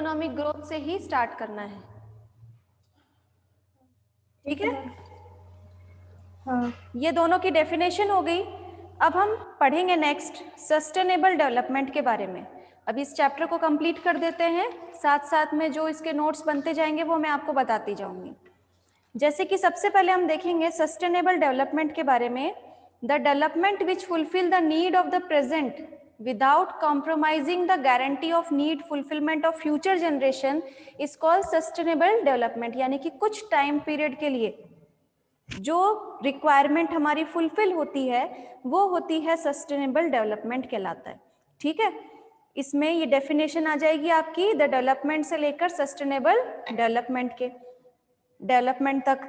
Economic growth से ही start करना है, ठीक है। हाँ, ये दोनों की डेफिनेशन हो गई। अब हम पढ़ेंगे नेक्स्ट सस्टेनेबल डेवलपमेंट के बारे में। अब इस चैप्टर को कंप्लीट कर देते हैं, साथ साथ में जो इसके नोट्स बनते जाएंगे वो मैं आपको बताती जाऊंगी। जैसे कि सबसे पहले हम देखेंगे सस्टेनेबल डेवलपमेंट के बारे में। The development which fulfil the need of the present without compromising the guarantee of need fulfilment of future generation is called sustainable development. यानी कि कुछ टाइम पीरियड के लिए जो रिक्वायरमेंट हमारी फुलफिल होती है वो होती है सस्टेनेबल डेवलपमेंट कहलाता है, ठीक है। इसमें ये डेफिनेशन आ जाएगी आपकी द डेवलपमेंट से लेकर सस्टेनेबल डेवलपमेंट के डेवलपमेंट तक।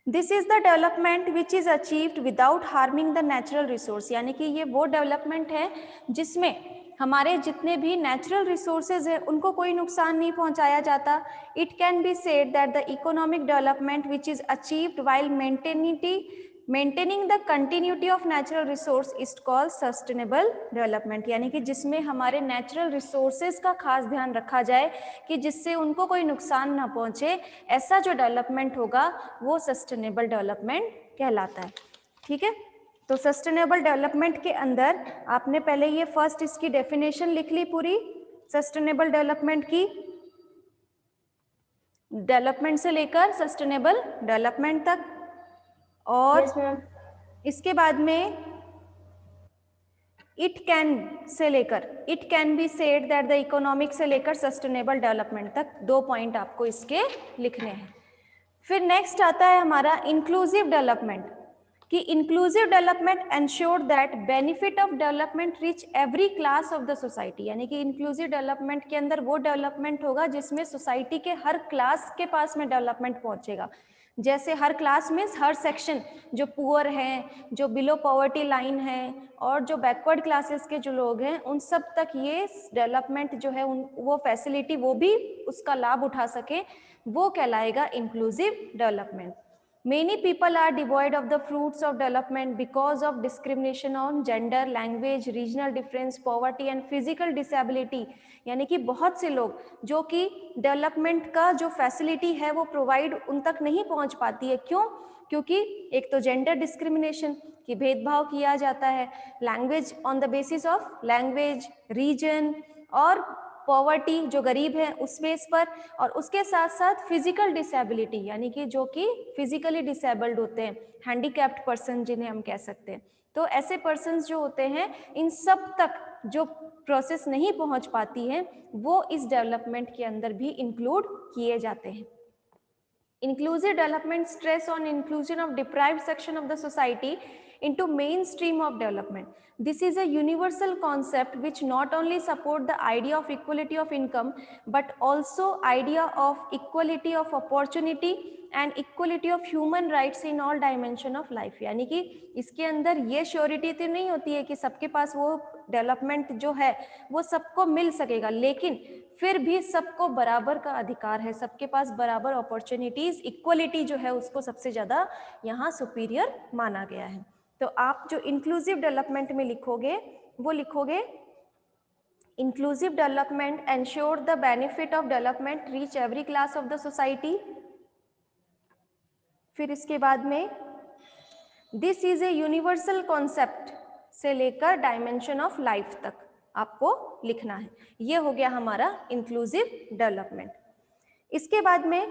This is the development which is achieved without harming the natural resource. यानी कि ये वो डेवलपमेंट है जिसमें हमारे जितने भी नेचुरल रिसोर्सेज है उनको कोई नुकसान नहीं पहुंचाया जाता। It can be said that the economic development which is achieved while maintaining the continuity of natural resource is called sustainable development. यानी कि जिसमें हमारे नेचुरल रिसोर्सेज का खास ध्यान रखा जाए कि जिससे उनको कोई नुकसान ना पहुंचे, ऐसा जो डेवलपमेंट होगा वो सस्टेनेबल डेवलपमेंट कहलाता है, ठीक है। तो सस्टेनेबल डेवलपमेंट के अंदर आपने पहले ये फर्स्ट इसकी डेफिनेशन लिख ली पूरी सस्टेनेबल डेवलपमेंट की, डेवलपमेंट से लेकर सस्टेनेबल डेवलपमेंट तक। और यस मैम। इसके बाद में इट कैन से लेकर it can be said that the economic से लेकर सस्टेनेबल डेवलपमेंट तक 2 पॉइंट आपको इसके लिखने हैं। फिर नेक्स्ट आता है हमारा इंक्लूसिव डेवलपमेंट कि inclusive development ensure that benefit of development reach every class of the society. यानी कि इंक्लूसिव डेवलपमेंट के अंदर वो डेवलपमेंट होगा जिसमें सोसाइटी के हर क्लास के पास में डेवलपमेंट पहुंचेगा। जैसे हर क्लास में हर सेक्शन, जो पुअर हैं, जो बिलो पॉवर्टी लाइन है और जो बैकवर्ड क्लासेस के जो लोग हैं उन सब तक ये डेवलपमेंट जो है वो फैसिलिटी वो भी उसका लाभ उठा सके, वो कहलाएगा inclusive development. Many people are devoid of the fruits of development because of discrimination on gender, language, regional difference, poverty and physical disability। यानी कि बहुत से लोग जो कि डेवलपमेंट का जो फैसिलिटी है वो प्रोवाइड उन तक नहीं पहुंच पाती है। क्यों? क्योंकि एक तो जेंडर डिस्क्रिमिनेशन की भेदभाव किया जाता है, language on the basis of language, region और पॉवर्टी जो गरीब है उस बेस पर, और उसके साथ साथ फिजिकल डिसेबिलिटी यानी कि जो कि फिजिकली डिसेबल्ड होते हैं, हैंडीकैप्ड पर्सन जिन्हें हम कह सकते हैं। तो ऐसे पर्सन्स जो होते हैं इन सब तक जो प्रोसेस नहीं पहुंच पाती है वो इस डेवलपमेंट के अंदर भी इंक्लूड किए जाते हैं। Inclusive development stress on inclusion of deprived section of the society into mainstream of development. This is a universal concept which not only support the idea of equality of income but also idea of equality of opportunity and equality of human rights in all dimension of life। यानी कि इसके अंदर ये surety तो नहीं होती है कि सबके पास वो डेवलपमेंट जो है वो सबको मिल सकेगा, लेकिन फिर भी सबको बराबर का अधिकार है, सबके पास बराबर अपॉर्चुनिटीज, इक्वलिटी जो है उसको सबसे ज्यादा यहाँ सुपीरियर माना गया है। तो आप जो इंक्लूसिव डेवलपमेंट में लिखोगे वो लिखोगे inclusive development ensure the benefit of development reach every class of the society. फिर इसके बाद में this is a universal concept से लेकर डायमेंशन ऑफ लाइफ तक आपको लिखना है। ये हो गया हमारा इंक्लूसिव डेवलपमेंट। इसके बाद में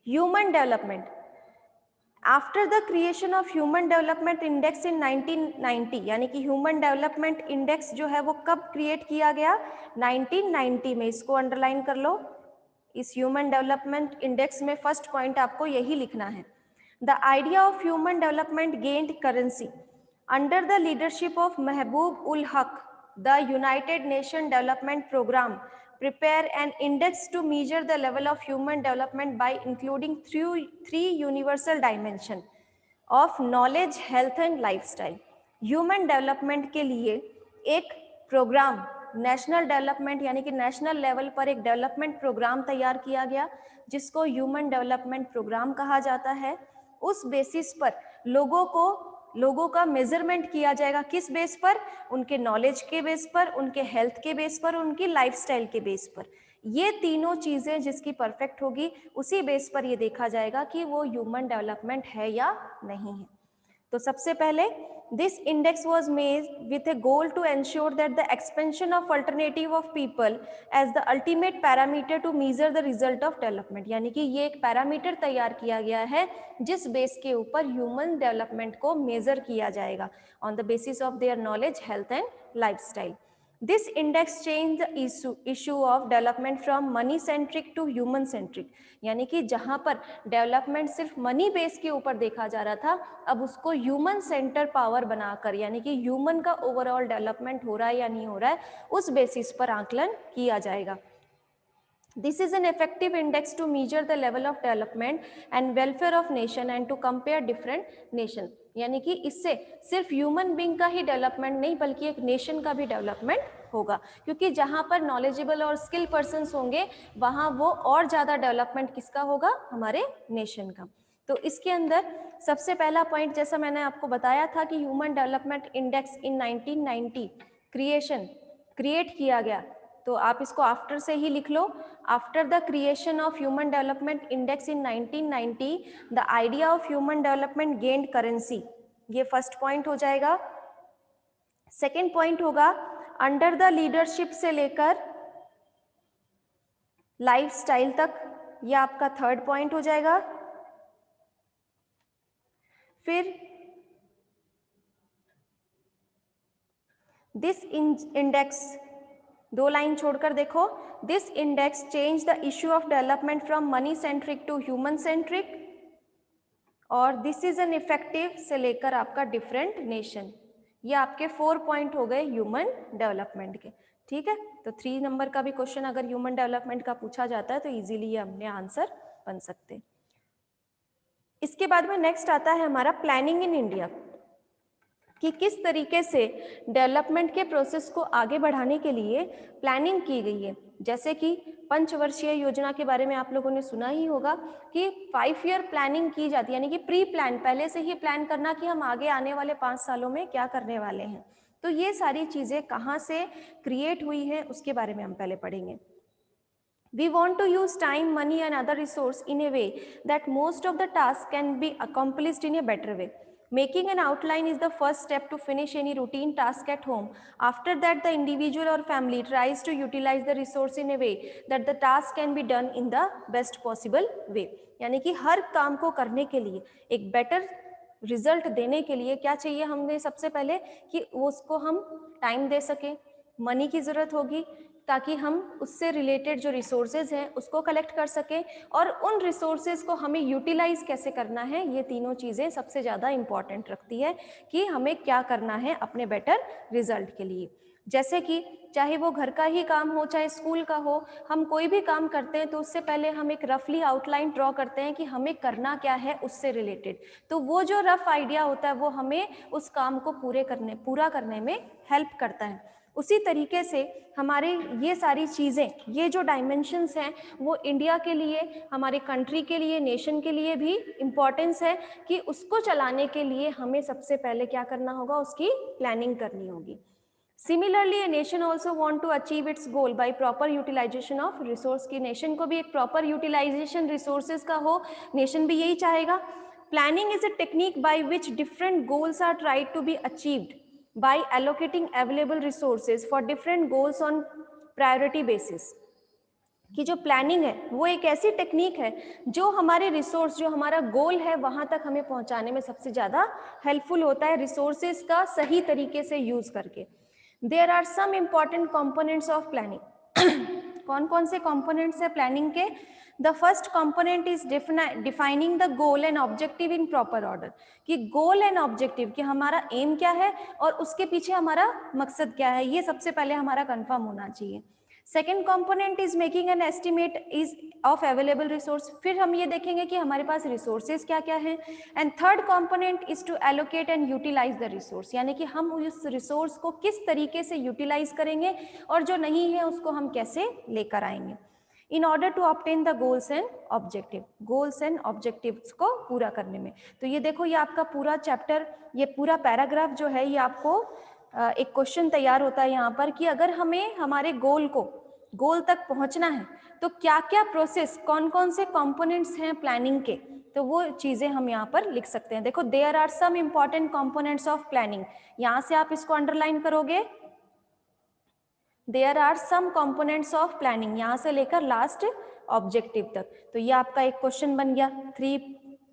human development. After the creation of human development index in 1990, यानी कि ह्यूमन डेवलपमेंट इंडेक्स जो है वो कब क्रिएट किया गया? 1990 में। इसको अंडरलाइन कर लो। इस ह्यूमन डेवलपमेंट इंडेक्स में फर्स्ट पॉइंट आपको यही लिखना है। The idea of human development gained currency under the leadership of Mahbub ul Haq. The United Nations Development Program prepare an index to measure the level of human development by including three universal dimensions of knowledge, health and lifestyle. Human development के लिए एक programme, national development यानी कि national level पर एक development programme तैयार किया गया जिसको ह्यूमन डेवलपमेंट प्रोग्राम कहा जाता है। उस बेसिस पर लोगों को लोगों का मेजरमेंट किया जाएगा किस बेस पर, उनके नॉलेज के बेस पर, उनके हेल्थ के बेस पर, उनकी लाइफस्टाइल के बेस पर। ये तीनों चीजें जिसकी परफेक्ट होगी उसी बेस पर ये देखा जाएगा कि वो ह्यूमन डेवलपमेंट है या नहीं है। तो सबसे पहले this index was made with a goal to ensure that the expansion of alternative of people as the ultimate parameter to measure the result of development, यानी कि ये एक पैरामीटर तैयार किया गया है जिस बेस के ऊपर ह्यूमन डेवलपमेंट को मेजर किया जाएगा on the basis of their knowledge, health and lifestyle. This index changed the issue of development from money centric to human centric, यानी कि जहां पर डेवलपमेंट सिर्फ मनी बेस के ऊपर देखा जा रहा था, अब उसको ह्यूमन सेंटर पावर बनाकर, यानी कि ह्यूमन का ओवरऑल डेवलपमेंट हो रहा है या नहीं हो रहा है, उस बेसिस पर आकलन किया जाएगा। This is an effective index to measure the level of development and welfare of nation and to compare different nation, यानी कि इससे सिर्फ ह्यूमन बीइंग का ही डेवलपमेंट नहीं बल्कि एक नेशन का भी डेवलपमेंट होगा, क्योंकि जहां पर नॉलेजेबल और स्किल पर्सन्स होंगे वहां वो और ज़्यादा डेवलपमेंट किसका होगा, हमारे नेशन का। तो इसके अंदर सबसे पहला पॉइंट, जैसा मैंने आपको बताया था कि human development index in 1990 create किया गया, तो आप इसको आफ्टर से ही लिख लो। After the creation of human development index in 1990 the idea of human development gained currency, ये फर्स्ट पॉइंट हो जाएगा। सेकेंड पॉइंट होगा अंडर द लीडरशिप से लेकर लाइफस्टाइल तक, ये आपका थर्ड पॉइंट हो जाएगा। फिर दिस इंडेक्स, दो लाइन छोड़कर देखो, this index change the issue of development from money centric to human centric, और दिस इज एन इफेक्टिव से लेकर आपका डिफरेंट नेशन, ये आपके 4 पॉइंट हो गए ह्यूमन डेवलपमेंट के। ठीक है, तो 3 नंबर का भी क्वेश्चन अगर ह्यूमन डेवलपमेंट का पूछा जाता है तो इजीली ये अपने आंसर बन सकते। इसके बाद में नेक्स्ट आता है हमारा प्लानिंग इन इंडिया, कि किस तरीके से डेवलपमेंट के प्रोसेस को आगे बढ़ाने के लिए प्लानिंग की गई है। जैसे कि पंचवर्षीय योजना के बारे में आप लोगों ने सुना ही होगा कि 5 ईयर प्लानिंग की जाती है, यानी कि प्री प्लान, पहले से ही प्लान करना कि हम आगे आने वाले 5 सालों में क्या करने वाले हैं। तो ये सारी चीज़ें कहाँ से क्रिएट हुई हैं उसके बारे में हम पहले पढ़ेंगे। We want to use time, money and other resource in a way that most of the tasks can be accomplished in a better way. Making an outline is the first step to finish any routine task at home. After that, the individual or family tries to utilize the resource in a way that the task can be done in the best possible way. यानी कि हर काम को करने के लिए, एक better result देने के लिए क्या चाहिए हमें, सबसे पहले कि उसको हम टाइम दे सकें, मनी की ज़रूरत होगी ताकि हम उससे रिलेटेड जो रिसोर्सेज हैं उसको कलेक्ट कर सकें, और उन रिसोर्सेज को हमें यूटिलाइज कैसे करना है, ये तीनों चीज़ें सबसे ज़्यादा इम्पॉर्टेंट रखती है कि हमें क्या करना है अपने बेटर रिजल्ट के लिए। जैसे कि चाहे वो घर का ही काम हो चाहे स्कूल का हो, हम कोई भी काम करते हैं तो उससे पहले हम एक रफली आउटलाइन ड्रॉ करते हैं कि हमें करना क्या है उससे रिलेटेड, तो वो जो रफ आइडिया होता है वो हमें उस काम को पूरा करने में हेल्प करता है। उसी तरीके से हमारे ये सारी चीज़ें, ये जो डायमेंशंस हैं वो इंडिया के लिए, हमारे कंट्री के लिए, नेशन के लिए भी इम्पॉर्टेंस है कि उसको चलाने के लिए हमें सबसे पहले क्या करना होगा, उसकी प्लानिंग करनी होगी। Similarly a nation also want to achieve its goal by proper utilisation of resource, की नेशन को भी एक प्रॉपर यूटिलाइजेशन रिसोर्सेज का हो, नेशन भी यही चाहेगा। Planning is a technique by which different goals are tried to be achieved by allocating available resources for different goals on priority basis, कि जो प्लानिंग है वो एक ऐसी टेक्निक है जो हमारे रिसोर्स, जो हमारा गोल है वहाँ तक हमें पहुँचाने में सबसे ज़्यादा हेल्पफुल होता है, रिसोर्सेज का सही तरीके से यूज़ करके। There are some important components of planning. कौन कौन से कंपोनेंट्स है प्लानिंग के? The first component is defining the goal and objective in proper order, कि गोल एंड ऑब्जेक्टिव, कि हमारा एम क्या है और उसके पीछे हमारा मकसद क्या है, ये सबसे पहले हमारा कंफर्म होना चाहिए। Second component is making an estimate is of available resource, फिर हम ये देखेंगे कि हमारे पास रिसोर्सेज क्या क्या हैं। And third component is to allocate and utilise the resource, यानी कि हम उस रिसोर्स को किस तरीके से यूटिलाइज करेंगे और जो नहीं है उसको हम कैसे लेकर आएंगे। In order to obtain the goals and objective, goals and objectives को पूरा करने में। तो ये देखो, ये आपका पूरा चैप्टर, ये पूरा पैराग्राफ जो है, ये आपको एक क्वेश्चन तैयार होता है यहाँ पर कि अगर हमें हमारे गोल तक पहुँचना है तो क्या क्या प्रोसेस, कौन कौन से कंपोनेंट्स हैं प्लानिंग के, तो वो चीज़ें हम यहाँ पर लिख सकते हैं। देखो, there are some important components of planning, यहाँ से आप इसको अंडरलाइन करोगे, there are some components of planning, यहाँ से लेकर लास्ट ऑब्जेक्टिव तक। तो ये आपका एक क्वेश्चन बन गया, 3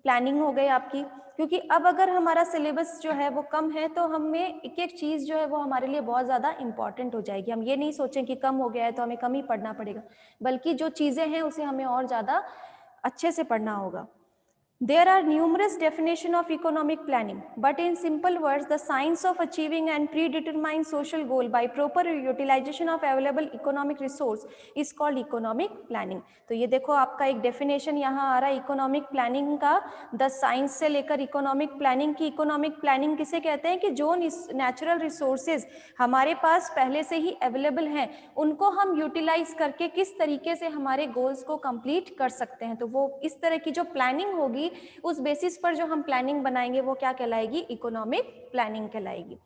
प्लानिंग हो गई आपकी। क्योंकि अब अगर हमारा सिलेबस जो है वो कम है तो हमें एक एक चीज़ जो है वो हमारे लिए बहुत ज़्यादा इंपॉर्टेंट हो जाएगी। हम ये नहीं सोचें कि कम हो गया है तो हमें कम ही पढ़ना पड़ेगा, बल्कि जो चीज़ें हैं उसे हमें और ज़्यादा अच्छे से पढ़ना होगा। There are numerous definitions of economic planning, but in simple words, the science of achieving and predetermined social goal by proper utilization of available economic resource is called economic planning. तो ये देखो, आपका एक definition यहाँ आ रहा है economic planning का, the science से लेकर economic planning की। economic planning किसे कहते हैं कि जो natural resources हमारे पास पहले से ही available हैं, उनको हम utilize करके किस तरीके से हमारे goals को complete कर सकते हैं। तो वो इस तरह की जो planning होगी, उस बेसिस पर जो हम प्लानिंग बनाएंगे वो क्या कहलाएगी, इकोनॉमिक प्लानिंग कहलाएगी।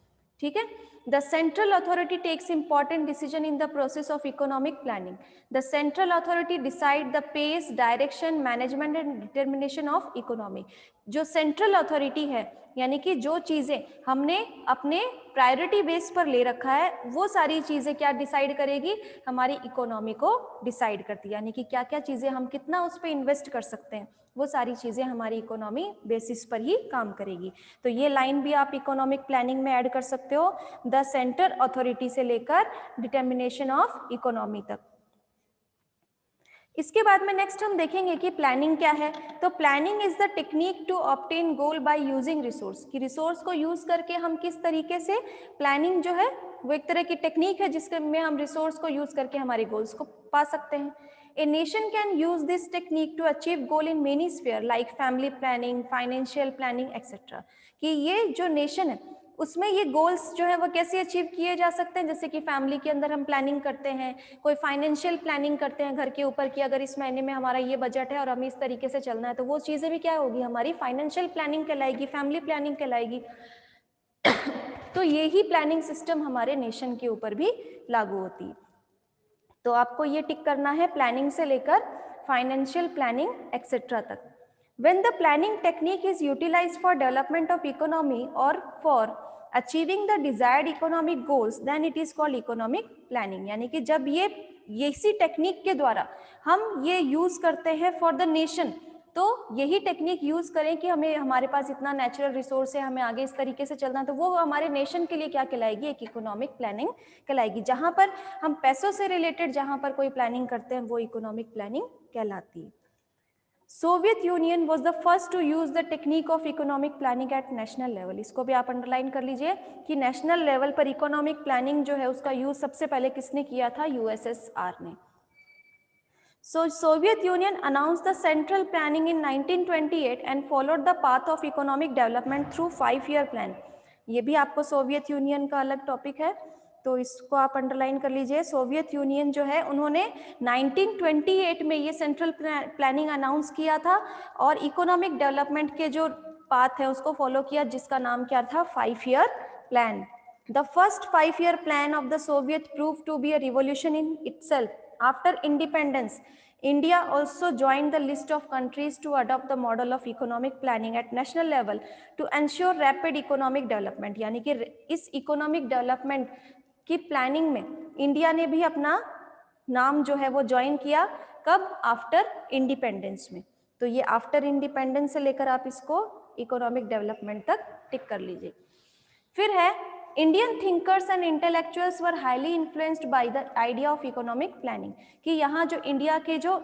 ठीक है। The central authority takes important decision in the process of economic planning. The central authority decide the pace, direction, management and determination of economy. जो सेंट्रल अथॉरिटी है, यानी कि जो चीजें हमने अपने प्रायोरिटी बेस पर ले रखा है, वो सारी चीजें क्या डिसाइड करेगी, हमारी इकोनॉमी को डिसाइड करती है। यानी कि क्या क्या चीजें हम कितना उस पर इन्वेस्ट कर सकते हैं, वो सारी चीजें हमारी इकोनॉमी बेसिस पर ही काम करेगी। तो ये लाइन भी आप इकोनॉमिक प्लानिंग में ऐड कर सकते हो, द सेंटर अथॉरिटी से लेकर डिटर्मिनेशन ऑफ इकोनॉमी तक। इसके बाद में नेक्स्ट हम देखेंगे कि प्लानिंग क्या है। तो planning is the technique to obtain goal by using resource, कि रिसोर्स को यूज करके हम किस तरीके से, प्लानिंग जो है वो एक तरह की टेक्निक है जिसमें हम रिसोर्स को यूज करके हमारे गोल्स को पा सकते हैं। A nation can use this technique to achieve goal in many sphere like family planning, financial planning, etc. कि ये जो नेशन है उसमें ये गोल्स जो है वो कैसे अचीव किए जा सकते हैं, जैसे कि फैमिली के अंदर हम प्लानिंग करते हैं, कोई फाइनेंशियल प्लानिंग करते हैं घर के ऊपर कि अगर इस महीने में हमारा ये बजट है और हमें इस तरीके से चलना है, तो वो चीज़ें भी क्या होगी, हमारी फाइनेंशियल प्लानिंग कहलाएगी, फैमिली प्लानिंग कहलाएगी। तो यही प्लानिंग सिस्टम हमारे नेशन के ऊपर भी लागू होती है। तो आपको ये टिक करना है प्लानिंग से लेकर फाइनेंशियल प्लानिंग एक्सेट्रा तक। When the planning technique is utilized for development of economy or for achieving the desired economic goals, then it is called economic planning। यानी कि जब ये इसी टेक्निक के द्वारा हम ये यूज करते हैं फॉर द नेशन, तो यही टेक्निक यूज करें कि हमें, हमारे पास इतना नेचुरल रिसोर्स है, हमें आगे इस तरीके से चलना है, तो वो हमारे नेशन के लिए क्या कहलाएगी, एक इकोनॉमिक प्लानिंग कहलाएगी। जहां पर हम पैसों से रिलेटेड जहां पर कोई प्लानिंग करते हैं वो इकोनॉमिक प्लानिंग कहलाती है। Soviet Union was the first to use the technique of economic planning at national level. इसको भी आप अंडरलाइन कर लीजिए कि नेशनल लेवल पर इकोनॉमिक प्लानिंग जो है उसका यूज सबसे पहले किसने किया था, यूएसएसआर ने। So Soviet Union announced the central planning in 1928 and followed the path of economic development through 5-year plan। ये भी आपको सोवियत यूनियन का अलग टॉपिक है, तो इसको आप अंडरलाइन कर लीजिए। सोवियत यूनियन जो है उन्होंने 1928 में ये सेंट्रल प्लानिंग अनाउंस किया था और इकोनॉमिक डेवलपमेंट के जो पाथ है उसको फॉलो किया, जिसका नाम क्या था, 5-year plan। The first 5-year plan of the Soviet proved to be a revolution in itself। After independence, India also joined the list of countries to adopt the model of economic planning at national level to ensure rapid economic development। यानी कि इस economic development की planning में India ने भी अपना नाम जो है वो ज्वाइन किया, कब, आफ्टर इंडिपेंडेंस में। तो ये आफ्टर इंडिपेंडेंस से लेकर आप इसको इकोनॉमिक डेवलपमेंट तक टिक कर लीजिए। फिर है Indian thinkers and intellectuals were highly influenced by the idea of economic planning, कि यहाँ जो इंडिया के जो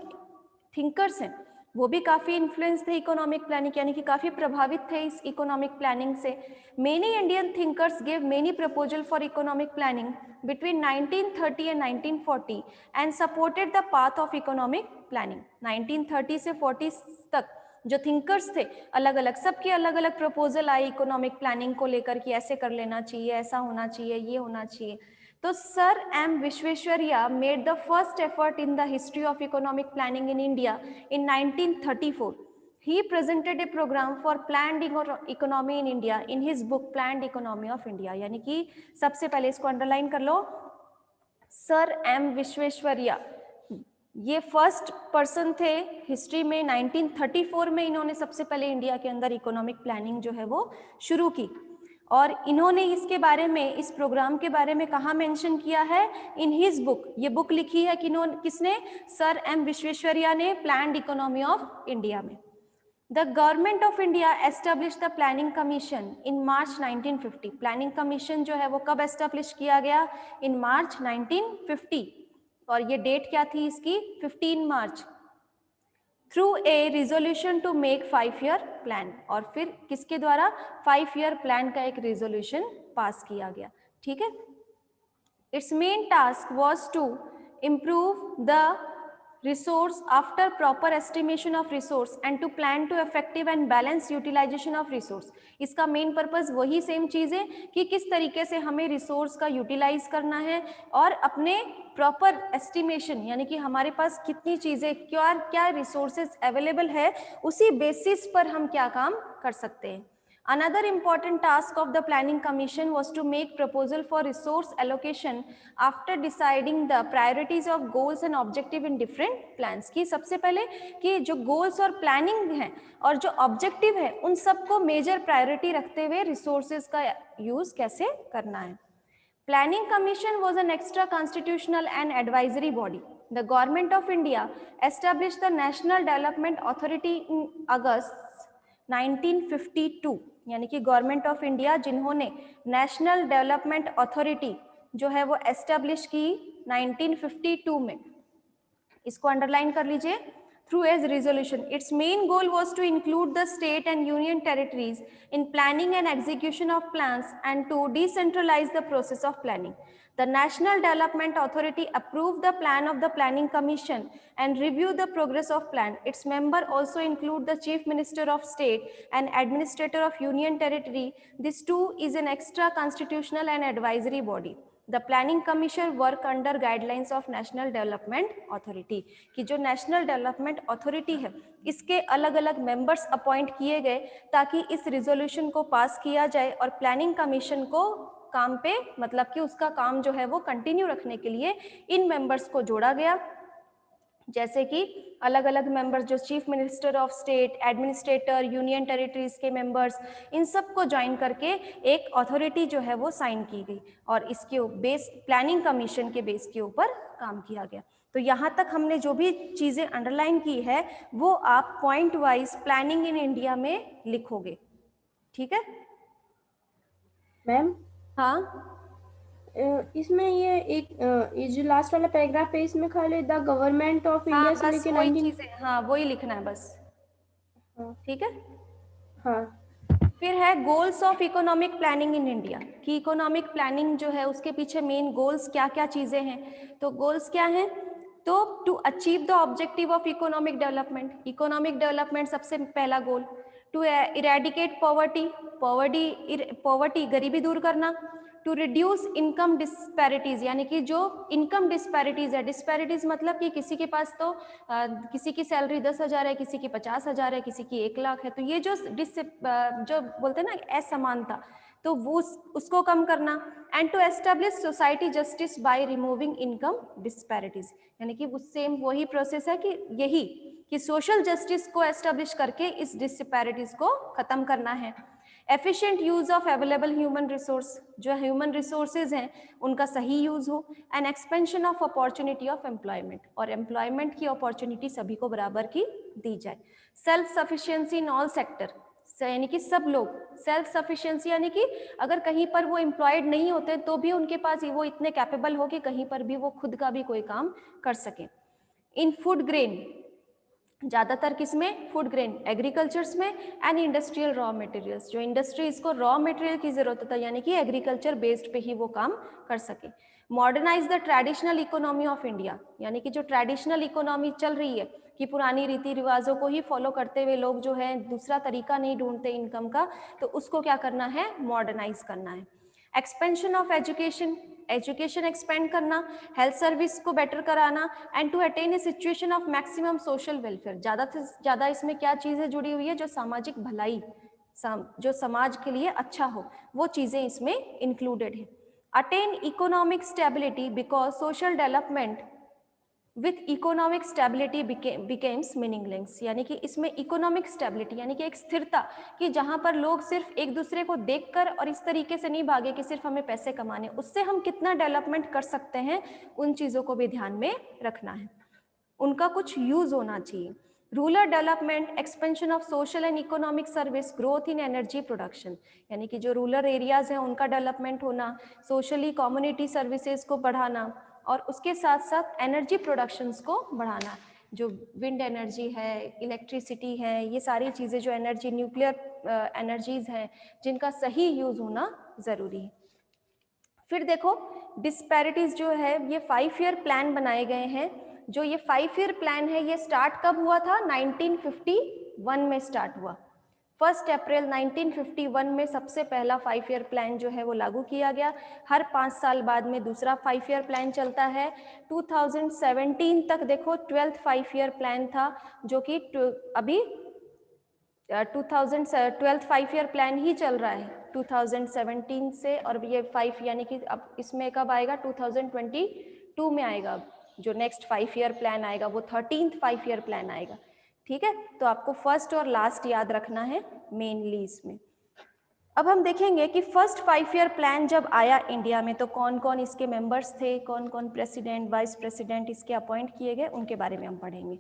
थिंकर्स हैं वो भी काफ़ी इन्फ्लुएंस थे इकोनॉमिक प्लानिंग, यानी कि काफ़ी प्रभावित थे इस इकोनॉमिक प्लानिंग से। Many Indian thinkers give many proposal for economic planning between 1930 and 1940 and supported the path of economic planning. 1930 से 40 तक जो थिंकर्स थे अलग अलग, सबके अलग अलग प्रपोजल आए इकोनॉमिक प्लानिंग को लेकर कि ऐसे कर लेना चाहिए, ऐसा होना चाहिए, ये होना चाहिए। तो sir M Visvesvaraya made the first effort in the history of economic planning in India in 1934. He presented a program for planned economy in India in his book Planned Economy of India. यानी कि सबसे पहले इसको underline कर लो, sir M Visvesvaraya ये first person थे history में। 1934 में इन्होंने सबसे पहले इंडिया के अंदर इकोनॉमिक प्लानिंग जो है वो शुरू की, और इन्होंने इसके बारे में, इस प्रोग्राम के बारे में कहाँ मेंशन किया है? In his book. ये बुक लिखी है किसने? सर एम विश्वेश्वरैया ने, प्लान्ड इकोनॉमी ऑफ इंडिया में। The government of India established the Planning Commission in March 1950. Planning Commission जो है वो कब establish किया गया? In March 1950. और ये डेट क्या थी इसकी? 15 मार्च। Through a resolution to make 5-year plan. और फिर किसके द्वारा? 5-year plan का एक resolution पास किया गया। ठीक है? Its main task was to improve the resource after proper estimation of resource and to plan to effective and balanced utilization of resource. इसका मेन पर्पस वही सेम चीज़ है कि किस तरीके से हमें रिसोर्स का यूटिलाइज करना है और अपने प्रॉपर एस्टिमेशन, यानी कि हमारे पास कितनी चीज़ें, क्या रिसोर्सेज अवेलेबल है, उसी बेसिस पर हम क्या काम कर सकते हैं। Another important task of the Planning Commission was to make proposal for resource allocation after deciding the priorities of goals and objective in different plans. कि सबसे पहले कि जो goals और planning है और जो objective है उन सबको major priority रखते हुए resources का use कैसे करना है। Planning Commission was an extra constitutional and advisory body. The Government of India established the National Development Authority in August 1952, यानी कि गवर्नमेंट ऑफ इंडिया जिन्होंने नेशनल डेवलपमेंट अथॉरिटी जो है वो एस्टेब्लिश की 1952 में। इसको अंडरलाइन कर लीजिए। Through as resolution, its main goal was to include the state and union territories in planning and execution of plans and to decentralise the process of planning. The National Development Authority approved the plan of the Planning Commission and reviewed the progress of plan. Its member also include the Chief Minister of State and Administrator of Union Territory. This too is an extra constitutional and advisory body. The Planning Commission work under guidelines of National Development Authority. कि जो National Development Authority है इसके अलग अलग members appoint किए गए ताकि इस रिजोल्यूशन को पास किया जाए और प्लानिंग कमीशन को काम पे, मतलब कि उसका काम जो है वो कंटिन्यू रखने के लिए इन मेंबर्स को जोड़ा गया। जैसे कि अलग अलग मेंबर्स जो chief minister of state, administrator, union territories के मेंबर्स, इन सब को ज्वाइन करके एक अथॉरिटी जो है वो साइन की गई और इसके बेस, प्लानिंग कमीशन के बेस के ऊपर काम किया गया। तो यहाँ तक हमने जो भी चीज़ें अंडरलाइन की है वो आप point wise planning in India में लिखोगे। ठीक है मैम? हाँ, इसमें ये जो लास्ट वाला पैराग्राफ है इसमें खाली द गवर्नमेंट ऑफ इंडिया से लेके 19। हाँ वही लिखना है बस। हाँ ठीक है। हाँ। फिर है goals of economic planning in India, कि इकोनॉमिक प्लानिंग जो है उसके पीछे मेन गोल्स क्या क्या चीजें हैं। तो गोल्स क्या हैं? तो to achieve the objective of economic development. Economic development सबसे पहला goal. To eradicate poverty, poverty गरीबी दूर करना। टू रिड्यूस इनकम डिस्पैरिटीज, यानी कि जो इनकम डिस्पैरिटीज है, डिस्पैरिटीज मतलब कि किसी के पास तो किसी की सैलरी 10,000 है, किसी की 50,000 है, किसी की 1 लाख है, तो ये जो जो बोलते हैं ना असमानता, तो वो उसको कम करना। And to establish society justice by removing income disparities, यानी कि सेम वही प्रोसेस है कि यही कि सोशल जस्टिस को एस्टेब्लिश करके इस डिस्पैरिटीज को खत्म करना है। Efficient use of available human resource, जो ह्यूमन रिसोर्सेज हैं उनका सही यूज हो। And expansion of opportunity of employment, और एम्प्लॉयमेंट की अपॉर्चुनिटी सभी को बराबर की दी जाए। Self sufficiency in all sector, यानी कि सब लोग सेल्फ सफिशिएंसी, यानी कि अगर कहीं पर वो एम्प्लॉयड नहीं होते तो भी उनके पास वो इतने कैपेबल हो कि कहीं पर भी वो खुद का भी कोई काम कर सके। इन फूड ग्रेन, ज़्यादातर किसमें? फूड ग्रेन, एग्रीकल्चर्स में। एंड इंडस्ट्रियल रॉ मटेरियल्स, जो इंडस्ट्रीज को रॉ मटेरियल की जरूरत होता है, यानी कि एग्रीकल्चर बेस्ड पे ही वो काम कर सके। Modernise the traditional economy of India, यानी कि जो ट्रेडिशनल इकोनॉमी चल रही है कि पुरानी रीति रिवाजों को ही फॉलो करते हुए लोग जो है दूसरा तरीका नहीं ढूंढते इनकम का, तो उसको क्या करना है? मॉडर्नाइज करना है। Expansion of education, education expand करना, हेल्थ सर्विस को बेटर कराना, and to attain a situation of maximum social welfare. ज़्यादा से ज़्यादा इसमें क्या चीज़ें जुड़ी हुई है, जो सामाजिक भलाई, जो समाज के लिए अच्छा हो, वो चीज़ें इसमें इंक्लूडेड है। Attain economic stability because social development with economic stability becomes meaningless, यानी कि इसमें इकोनॉमिक स्टेबिलिटी यानी कि एक स्थिरता, कि जहां पर लोग सिर्फ एक दूसरे को देखकर और इस तरीके से नहीं भागे कि सिर्फ हमें पैसे कमाने, उससे हम कितना डेवलपमेंट कर सकते हैं, उन चीज़ों को भी ध्यान में रखना है, उनका कुछ यूज होना चाहिए। Rural development, expansion of social and economic service, growth in energy production, यानी कि जो रूरल एरियाज हैं उनका डेवलपमेंट होना, सोशली कम्युनिटी सर्विसेज को बढ़ाना, और उसके साथ साथ एनर्जी प्रोडक्शंस को बढ़ाना, जो विंड एनर्जी है, इलेक्ट्रिसिटी है, ये सारी चीज़ें जो एनर्जी, न्यूक्लियर एनर्जीज हैं, जिनका सही यूज होना ज़रूरी है। फिर देखो डिस्पैरिटीज जो है, ये 5 ईयर प्लान बनाए गए हैं। जो ये 5 ईयर प्लान है, ये स्टार्ट कब हुआ था, 1951 में स्टार्ट हुआ। 1 अप्रैल 1951 में सबसे पहला 5 ईयर प्लान जो है वो लागू किया गया। हर 5 साल बाद में दूसरा 5 ईयर प्लान चलता है। 2017 तक देखो 12th 5 ईयर प्लान था, जो कि अभी 2012 5 ईयर प्लान ही चल रहा है 2017 से, और ये 5 यानी कि अब इसमें कब आएगा, 2022 में आएगा। जो नेक्स्ट 5 ईयर प्लान आएगा वो 13th 5 ईयर प्लान आएगा। ठीक है, तो आपको फर्स्ट और लास्ट याद रखना है मेनली इसमें। अब हम देखेंगे कि फर्स्ट 5 ईयर प्लान जब आया इंडिया में, तो कौन कौन इसके मेंबर्स थे, कौन कौन प्रेसिडेंट, वाइस प्रेसिडेंट इसके अपॉइंट किए गए, उनके बारे में हम पढ़ेंगे।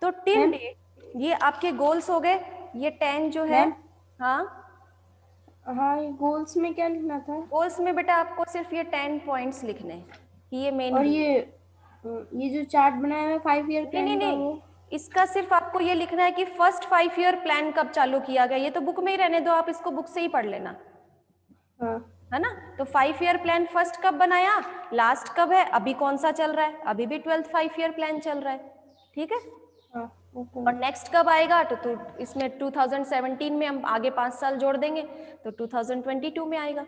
तो टिल डेट ये आपके गोल्स हो गए, ये 10 जो है। हाँ हाँ, ये गोल्स में क्या लिखना था? गोल्स में बेटा आपको सिर्फ ये 10 पॉइंट्स लिखने हैं कि ये मेन। और ये जो चार्ट बनाया है 5 ईयर नहीं, प्लान का, वो इसका सिर्फ आपको ये लिखना है कि फर्स्ट 5 ईयर प्लान कब चालू किया गया। ये तो बुक में ही रहने दो, आप इसको बुक से ही पढ़ लेना, हाँ है ना। तो 5 ईयर प्लान फर्स्ट कब बनाया, लास्ट कब है, अभी कौन सा चल रहा है, अभी भी 12th 5 ईयर प्लान चल रहा है। ठीक है, हाँ ओके। और नेक्स्ट कब आएगा, तो इसमें 2017 में हम आगे 5 साल जोड़ देंगे तो 2022 में आएगा।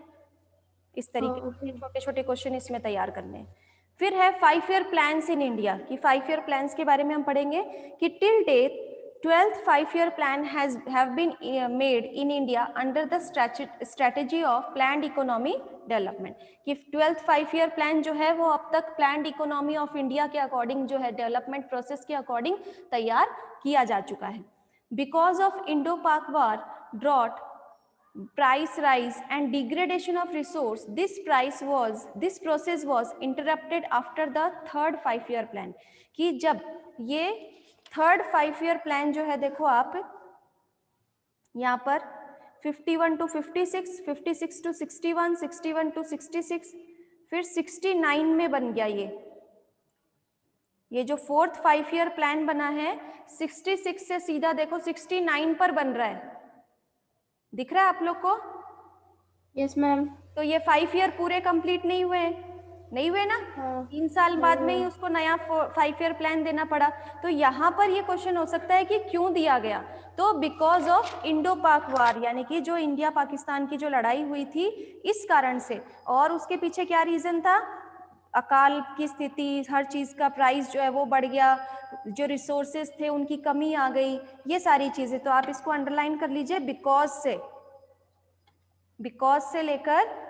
इस तरीके के छोटे छोटे क्वेश्चन इसमें तैयार करने हैं। फिर है 5 ईयर प्लान्स इन इंडिया, कि 5 ईयर प्लान्स के बारे में हम पढ़ेंगे कि till date 12th 5 year plan have been made in India under the strategy of planned economy development, कि 12th 5 ईयर प्लान जो है वो अब तक प्लान्ड इकोनॉमी ऑफ इंडिया के अकॉर्डिंग जो है, डेवलपमेंट प्रोसेस के अकॉर्डिंग तैयार किया जा चुका है। बिकॉज ऑफ इंडो पाक वार, drought, price rise and degradation of resource, this process was interrupted after the third 5 year plan, कि जब ये थर्ड 5 ईयर प्लान जो है, देखो आप यहाँ पर 51 to 56, 56 to 61, 61 to 66, फिर 69 में बन गया ये जो फोर्थ 5 ईयर प्लान बना है 66 से सीधा देखो 69 पर बन रहा है, दिख रहा है आप लोग को? Yes ma'am. तो ये 5 ईयर पूरे कंप्लीट नहीं हुए ना। हाँ, 3 साल बाद में ही उसको नया 5 ईयर प्लान देना पड़ा। तो यहाँ पर ये क्वेश्चन हो सकता है कि क्यों दिया गया, तो बिकॉज ऑफ इंडो पाक वार, यानी कि जो इंडिया पाकिस्तान की जो लड़ाई हुई थी इस कारण से। और उसके पीछे क्या रीजन था, अकाल की स्थिति, हर चीज का प्राइस जो है वो बढ़ गया, जो रिसोर्सेज थे उनकी कमी आ गई, ये सारी चीजें। तो आप इसको अंडरलाइन कर लीजिए, बिकॉज से लेकर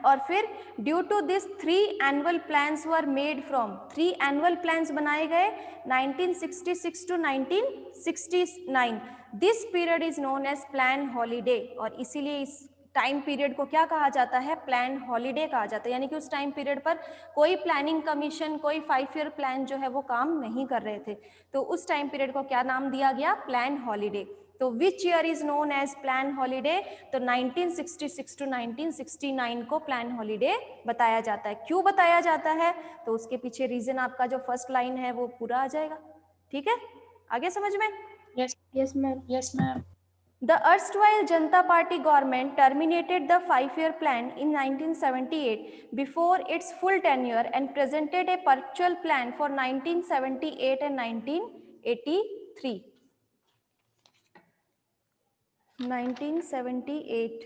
और फिर due to this 3 annual plans were made from, 3 annual plans बनाए गए 1966 to 1969। This period is known as plan holiday, और इसीलिए इस टाइम पीरियड को क्या कहा जाता है, प्लान हॉलीडे कहा जाता है। यानी कि उस टाइम पीरियड पर कोई प्लानिंग कमीशन, कोई 5 ईयर प्लान जो है वो काम नहीं कर रहे थे, तो उस टाइम पीरियड को क्या नाम दिया गया, प्लान हॉलीडे। तो which year is known as plan holiday, तो 1966 टू 1969 को प्लान हॉलीडे बताया जाता है। क्यों बताया जाता है, तो उसके पीछे रीजन आपका जो फर्स्ट लाइन है वो पूरा आ जाएगा। ठीक है, आगे समझ में? Yes ma'am. The erstwhile Janata Party government terminated the 5-year plan in 1978 before its full tenure and presented a perpetual plan for 1978 and 1983. 1978,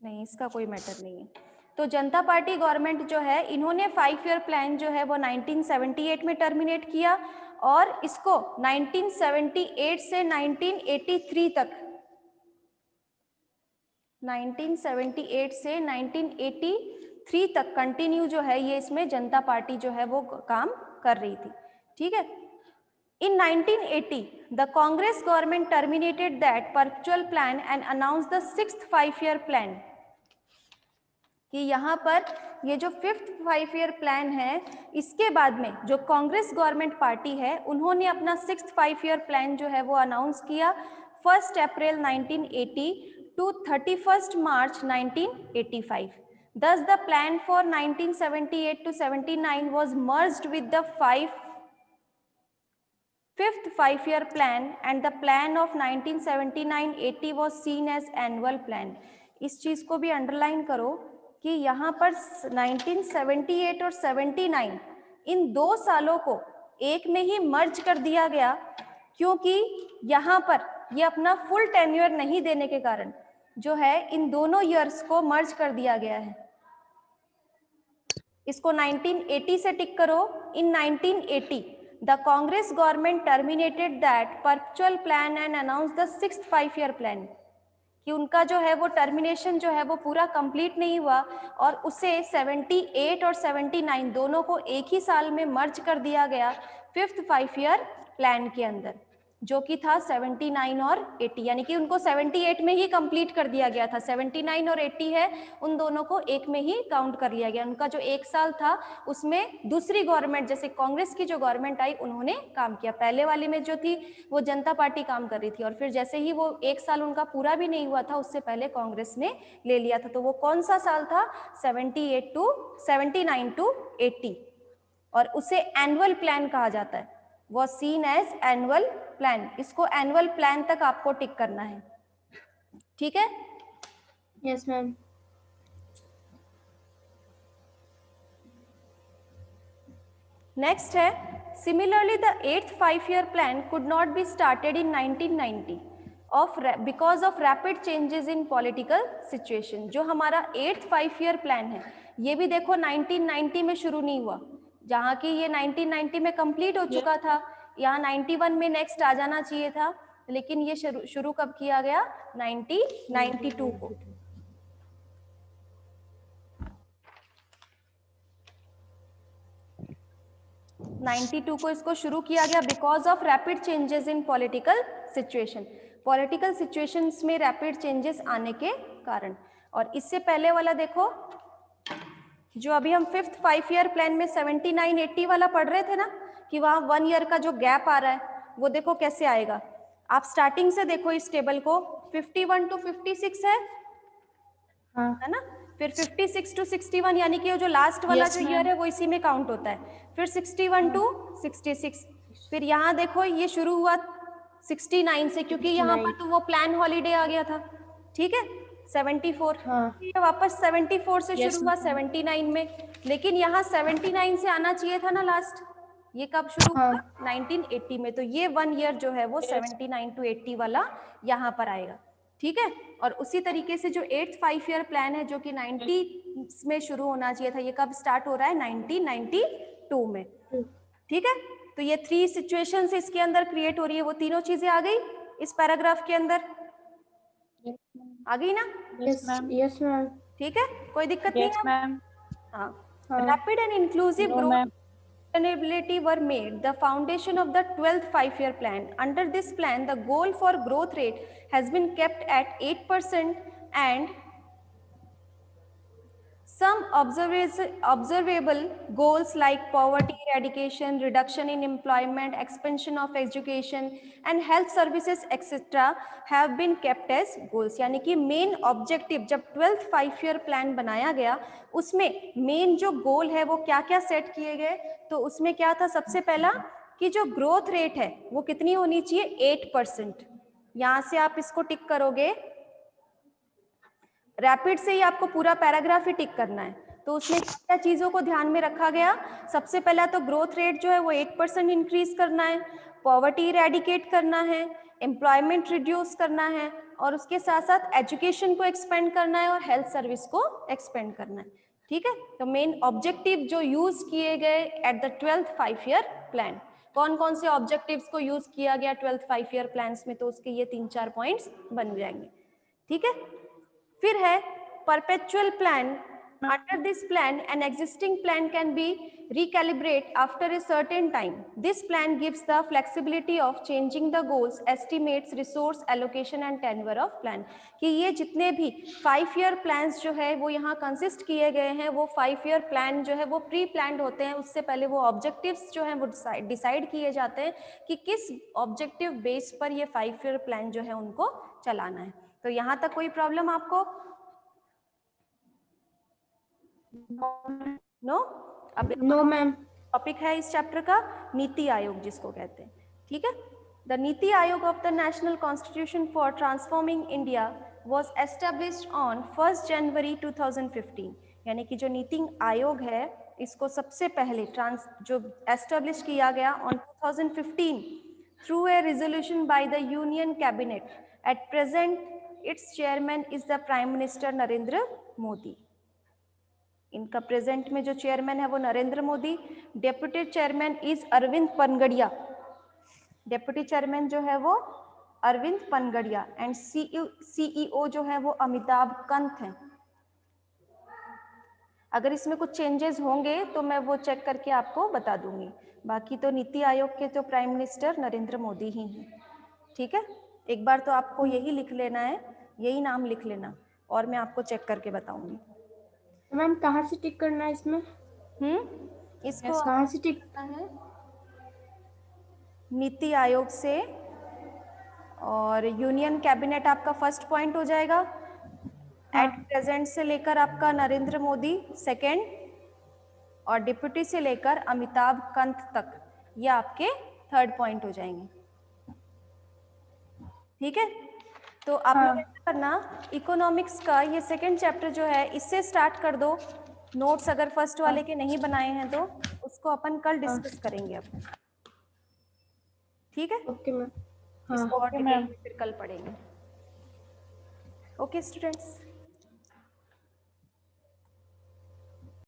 नहीं, इसका कोई मैटर नहीं है। तो जनता पार्टी गवर्नमेंट जो है, इन्होंने 5 ईयर प्लान जो है वो 1978 में टर्मिनेट किया और इसको 1978 से 1983 तक 1978 से 1983 तक कंटिन्यू जो है ये इसमें जनता पार्टी जो है वो काम कर रही थी। ठीक है। In 1980, the Congress government terminated that perpetual plan and announced the 6th 5-year plan. कि यहाँ पर ये जो 5th 5-year प्लान है, इसके बाद में जो कांग्रेस गवर्नमेंट पार्टी है उन्होंने अपना 6th 5-year प्लान जो है वो अनाउंस किया 1 अप्रैल 1980 to 31 March 1985. Thus, the plan for 1978 to 79 was merged with the 5th 5-year plan and the plan of 1979-80 was seen as annual plan. इस चीज को भी अंडरलाइन करो कि यहाँ पर 1978 और 79 इन 2 सालों को एक में ही मर्ज कर दिया गया, क्योंकि यहाँ पर ये अपना फुल टेन्योर नहीं देने के कारण जो है इन दोनों ईयर्स को मर्ज कर दिया गया है। इसको 1980 से टिक करो। इन 1980 the Congress government terminated that perpetual plan and announced the 6th 5-year plan. कि उनका जो है वो टर्मिनेशन जो है वो पूरा कंप्लीट नहीं हुआ और उसे 78 और 79 दोनों को एक ही साल में मर्ज कर दिया गया 5th 5-year प्लान के अंदर, जो कि था 79 और 80, यानी कि उनको 78 में ही कंप्लीट कर दिया गया था। 79 और 80 है, उन दोनों को एक में ही काउंट कर लिया गया। उनका जो एक साल था उसमें दूसरी गवर्नमेंट, जैसे कांग्रेस की जो गवर्नमेंट आई, उन्होंने काम किया। पहले वाली में जो थी वो जनता पार्टी काम कर रही थी और फिर जैसे ही वो एक साल उनका पूरा भी नहीं हुआ था उससे पहले कांग्रेस ने ले लिया था। तो वो कौन सा साल था? 79 to 80, और उसे एनुअल प्लान कहा जाता है। वो सीन एज एनुअल प्लान। इसको एनुअल प्लान तक आपको टिक करना है, ठीक है? Yes ma'am. नेक्स्ट है, similarly the 8th 5-year plan could not be started in 1990 because of rapid changes in political situation. जो हमारा 8th 5-year प्लान है ये भी देखो 1990 में शुरू नहीं हुआ, जहाँ की ये 1990 में कंप्लीट हो चुका था। यहाँ 91 में नेक्स्ट आ जाना चाहिए था, लेकिन ये शुरू कब किया गया? 1992 को। 92 को इसको शुरू किया गया because of rapid changes in political situation. Political situations में रैपिड चेंजेस आने के कारण। और इससे पहले वाला देखो, जो अभी हम 5th 5-year प्लान में 79-80 वाला पढ़ रहे थे ना, कि वहाँ 1 ईयर का जो गैप आ रहा है वो देखो कैसे आएगा। आप स्टार्टिंग से देखो इस टेबल को, 51 to 56 है, है ना? फिर 56 to 61, यानी कि जो लास्ट वाला जो ईयर है वो इसी में काउंट होता है। फिर 61 to 66, फिर यहाँ देखो ये शुरू हुआ 69 से, क्योंकि यहाँ पर तो वो प्लान हॉलीडे आ गया था, ठीक है? 74, ये वापस 74 से शुरू हुआ 79 में, लेकिन यहाँ 79 से आना चाहिए था ना लास्ट। ये कब शुरू हुआ? 1980 में। तो ये 1 ईयर जो है वो 79 to 80 वाला यहाँ पर आएगा, ठीक है? और उसी तरीके से जो 8th 5-year प्लान है जो कि 90 में शुरू होना चाहिए था, ये कब स्टार्ट हो रहा है? 1992 में, ठीक है? तो ये 3 सिचुएशंस इसके अंदर क्रिएट हो रही है। वो तीनों चीजें आ गई इस पैराग्राफ के अंदर, आ गई ना? Yes ma'am. ठीक है, कोई दिक्कत नहीं है मैम। हाँ। Rapid and inclusive growth sustainability were made the foundation of the 12th 5-year plan. Under this plan, the goal for growth rate has been kept at 8% and some observable goals like poverty eradication, reduction in employment, expansion of education and health services etc. have been kept as goals. यानी कि main objective जब 12th 5-year plan बनाया गया उसमें main जो गोल है वो क्या क्या सेट किए गए? तो उसमें क्या था? सबसे पहला कि जो ग्रोथ रेट है वो कितनी होनी चाहिए? 8%। यहाँ से आप इसको टिक करोगे, रैपिड से ही आपको पूरा पैराग्राफ ही टिक करना है। तो उसमें क्या चीजों को ध्यान में रखा गया? सबसे पहला तो ग्रोथ रेट जो है वो 8% इंक्रीज करना है, पॉवर्टी इरेडिकेट करना है, एम्प्लॉयमेंट रिड्यूस करना है, और उसके साथ साथ एजुकेशन को एक्सपेंड करना है और हेल्थ सर्विस को एक्सपेंड करना है। ठीक है, तो मेन ऑब्जेक्टिव जो यूज किए गए at the 12th 5 year plan, कौन कौन से ऑब्जेक्टिव्स को यूज किया गया 12th 5 ईयर प्लान्स में, तो उसके ये 3-4 पॉइंट्स बन जाएंगे। ठीक है, फिर है perpetual plan. Under this plan, an existing plan can be recalibrated after a certain time. This plan gives the flexibility of changing the goals, estimates, resource allocation and tenure of plan. कि ये जितने भी 5 year plans जो है वो यहाँ consist किए गए हैं, वो 5 ईयर प्लान जो है वो प्री प्लान्ड होते हैं। उससे पहले वो ऑब्जेक्टिव्स जो हैं वो डिसाइड किए जाते हैं कि किस ऑब्जेक्टिव बेस पर ये 5 ईयर प्लान जो है उनको चलाना है। तो यहाँ तक कोई प्रॉब्लम आपको? नो? अब नो मैम। टॉपिक है इस चैप्टर का नीति आयोग जिसको कहते हैं। ठीक है, the NITI Aayog of the national constitution for transforming India was established on 1 जनवरी 2015। यानी कि जो नीति आयोग है इसको सबसे पहले जो एस्टेब्लिश किया गया on 2015 through a resolution by the union cabinet. At present its chairman is the prime minister Narendra Modi. इनका प्रेजेंट में जो चेयरमैन है वो Narendra Modi. Deputy chairman is Arvind Panagariya. Deputy chairman जो है वो अरविंद पनगड़िया एंड सीईओ जो है वो अमिताभ कंत हैं। अगर इसमें कुछ चेंजेस होंगे तो मैं वो चेक करके आपको बता दूंगी। बाकी तो नीति आयोग के तो प्राइम मिनिस्टर नरेंद्र मोदी ही हैं। ठीक है, एक बार तो आपको यही लिख लेना है, यही नाम लिख लेना और मैं आपको चेक करके बताऊंगी। मैम कहाँ से टिक करना है इसमें? इसको कहाँ से टिक करना है? नीति आयोग से, और यूनियन कैबिनेट आपका फर्स्ट पॉइंट हो जाएगा। एट प्रेजेंट से लेकर आपका नरेंद्र मोदी सेकंड, और डिप्यूटी से लेकर अमिताभ कंत तक ये आपके थर्ड पॉइंट हो जाएंगे। ठीक है, तो आप लोग ऐसा करना, इकोनॉमिक्स का ये सेकंड चैप्टर जो है इससे स्टार्ट कर दो। नोट्स अगर फर्स्ट वाले के नहीं बनाए हैं तो उसको अपन कल डिस्कस करेंगे अब। ठीक है, ओके मैम। इसको और डिटेल में फिर कल पढ़ेंगे। Okay students.